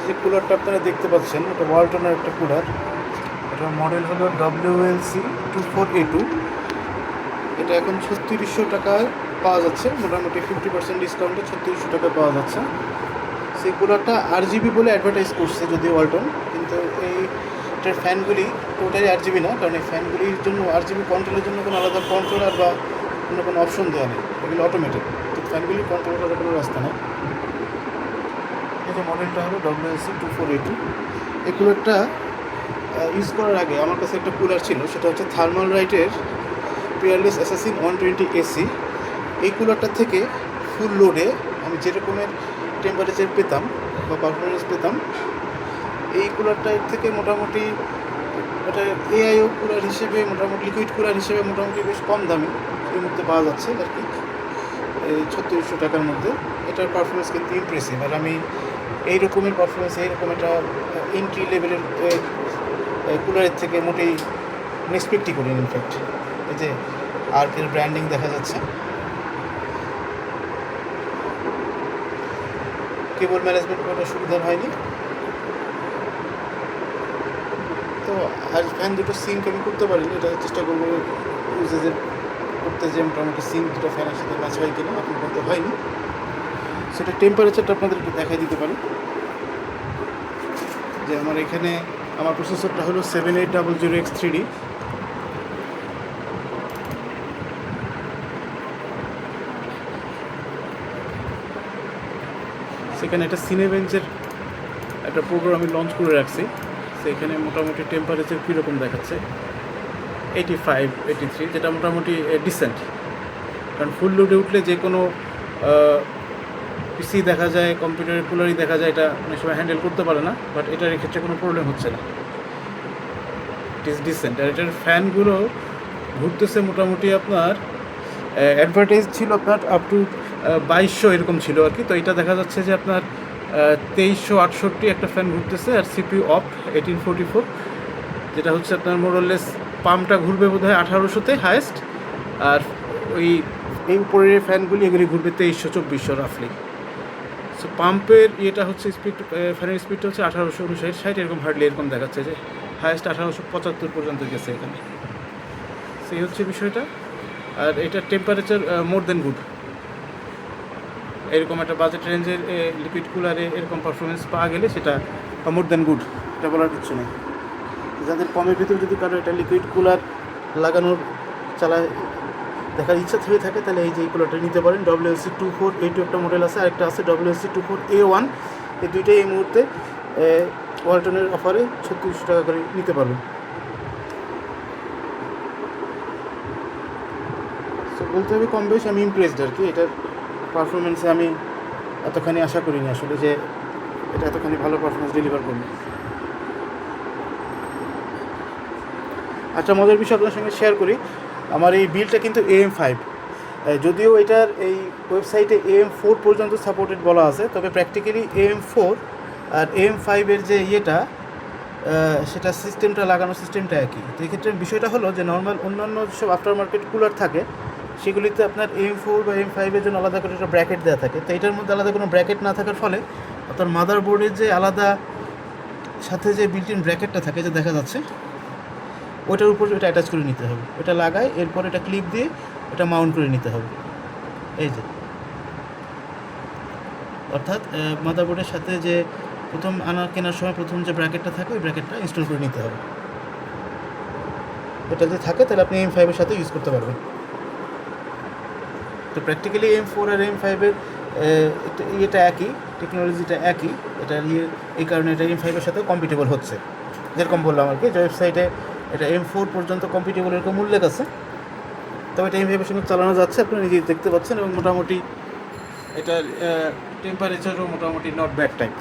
যে কুলারটা আপনারা দেখতে পাচ্ছেন, এটা ওয়ালটনের একটা কুলার। এটার মডেল হলো WLC24A2। এটা এখন 3600 টাকায় পাওয়া যাচ্ছে, মোটামুটি 50% ডিসকাউন্টে 3600 টাকায় পাওয়া যাচ্ছে। সেই কুলারটা RGB বলে অ্যাডভার্টাইজ করছে যদিও ওয়ালটন, কিন্তু এটার ফ্যানগুলি টোটালি RGB না, কারণ এই ফ্যানগুলির জন্য RGB কন্ট্রোলের জন্য কোনো আলাদা কন্ট্রোলার বা অন্য কোনো অপশন দেওয়া নেই, এগুলো অটোমেটিক। তো ফ্যানগুলি কন্ট্রোল করার কোনো রাস্তা নেই। এই যে মডেলটা হলো WLC24A2। এই কুলারটা ইউজ করার আগে আমার কাছে একটা কুলার ছিল, সেটা হচ্ছে থার্মাল রাইটের পিয়ারলেস অ্যাসাসিন 120 AC। এই কুলারটা থেকে ফুল লোডে আমি যে রকমের টেম্পারেচার পেতাম বা পারফরমেন্স পেতাম, এই কুলারটার থেকে মোটামুটি এটা AIO কুলার হিসেবে, মোটামুটি লিকুইড কুলার হিসেবে মোটামুটি বেশ কম দামে এই মুহূর্তে পাওয়া যাচ্ছে আর কি, এই 3600 টাকার মধ্যে। এটার পারফরমেন্স কিন্তু ইমপ্রেসিভ, আর আমি এই রকমের পারফরমেন্স, এইরকম একটা এন্ট্রি লেভেলের কুলারের থেকে মোটেই এক্সপেক্টই করি। ইনফ্যাক্ট এই যে আর্কের ব্র্যান্ডিং দেখা যাচ্ছে, কেবল ম্যানেজমেন্ট করার সুবিধা হয়নি। তো আর ফ্যান দুটো সিঙ্ক আমি করতে পারিনি, এটা চেষ্টা করবো ইউজেজের করতে, যে মোটামুটি সিঙ্ক দুটো ফ্যানের সাথে ম্যাচ হয় কিনা, এখন করতে হয়নি। সেটা টেম্পারেচারটা আপনাদেরকে দেখাই দিতে পারি। যে আমার এখানে আমার প্রসেসরটা হলো 7800X3D। সেখানে একটা সিনেবেঞ্চের একটা প্রোগ্রাম আমি লঞ্চ করে রাখছি। সেখানে মোটামুটি টেম্পারেচার কীরকম দেখাচ্ছে, 85, 83, যেটা মোটামুটি ডিসেন্ট। কারণ ফুল লোডে উঠলে যে কোনো পিসি দেখা যায়, কম্পিউটারের কুলারই দেখা যায়, এটা অনেক সময় হ্যান্ডেল করতে পারে না, বাট এটার ক্ষেত্রে কোনো প্রবলেম হচ্ছে না, ইট ইজ ডিসেন্ট। আর এটার ফ্যানগুলো ঘুরতেছে মোটামুটি আপনার অ্যাডভার্টাইজ ছিল আপনার আপ টু 2200 এরকম ছিল আর কি। তো এটা দেখা যাচ্ছে যে আপনার 2368 একটা ফ্যান ঘুরতেছে, আর CPU অফ 1844, যেটা হচ্ছে আপনার মোরলেস পাম্পটা ঘুরবে বোধ হয় 1800-তে হায়েস্ট, আর ওই এই উপরের ফ্যানগুলি এগুলি ঘুরবে 2300-2400 রাফলি। সো পাম্পের ইয়েটা হচ্ছে স্পিড, ফ্যানের স্পিডটা হচ্ছে 1859-60 এরকম, হার্ডলি এরকম দেখাচ্ছে যে হায়েস্ট 1875 পর্যন্ত গেছে এখানে। সেই হচ্ছে বিষয়টা। আর এটার টেম্পারেচার মোর দেন গুড। এরকম একটা বাজেট রেঞ্জের লিকুইড কুলারে এরকম পারফরমেন্স পাওয়া গেলে সেটা মোর দেন গুড, এটা বলার কিছু নেই। যাদের কমের ভিতরে যদি কারো এটা লিকুইড কুলার লাগানোর দেখার ইচ্ছা হয়ে থাকে, তাহলে এই যে এই কুলারটা নিতে পারেন। WLC24A2 একটা মডেল আছে, আরেকটা আছে WLC24A1। এই দুইটাই এই মুহূর্তে ওয়ালটনের অফারে 3600 টাকা করে নিতে পারবেন। সো বলতে হবে কম বেশ আমি ইমপ্রেসড আর কি। এটার পারফরমেন্সে আমি এতখানি আশা করিনি আসলে, যে এটা এতখানি ভালো পারফরমেন্স ডেলিভার করবে। আচ্ছা, মজার বিষয় আপনার সঙ্গে শেয়ার করি, আমার এই বিলটা কিন্তু AM5, যদিও এটার এই ওয়েবসাইটে AM4 পর্যন্ত সাপোর্টেড বলা আছে, তবে প্র্যাকটিক্যালি AM4 আর AM5-এর যে ইয়েটা, সেটা সিস্টেমটা, লাগানোর সিস্টেমটা একই। তো এক্ষেত্রে বিষয়টা হলো যে নর্মাল অন্যান্য যেসব আফটার মার্কেট কুলার থাকে, সেগুলিতে আপনার AM4 বা AM5-এর জন্য আলাদা করে একটা ব্র্যাকেট দেওয়া থাকে। তো এটার মধ্যে আলাদা কোনো ব্র্যাকেট না থাকার ফলে আপনার মাদার বোর্ডের যে আলাদা সাথে যে বিল্ট ইন ব্র্যাকেটটা থাকে, যে দেখা যাচ্ছে, ওটার উপর এটা অ্যাটাচ করে নিতে হবে। এটা লাগায় এরপর এটা ক্লিপ দিয়ে এটা মাউন্ট করে নিতে হবে। এই যে অর্থাৎ মাদারবোর্ডের সাথে যে প্রথম কেনার সময় প্রথম যে ব্র্যাকেটটা থাকে, ওই ব্র্যাকেটটা ইনস্টল করে নিতে হবে। এটা যদি থাকে তাহলে আপনি AM5-এর সাথে ইউজ করতে পারবেন। তো প্র্যাকটিক্যালি AM4 আর AM5-এর ইয়েটা একই, টেকনোলজিটা একই। এটা এই কারণে এটা AM5-এর সাথেও কম্পিটেবল হচ্ছে। যেরকম বললাম আর কি, যে ওয়েবসাইটে এটা M4 পর্যন্ত কম্পিটেবল এরকম উল্লেখ আছে, তবে এটা M5-এর সঙ্গে চালানো যাচ্ছে, আপনারা নিজেই দেখতে পাচ্ছেন। এবং মোটামুটি এটার টেম্পারেচারও মোটামুটি নট ব্যাড টাইপ।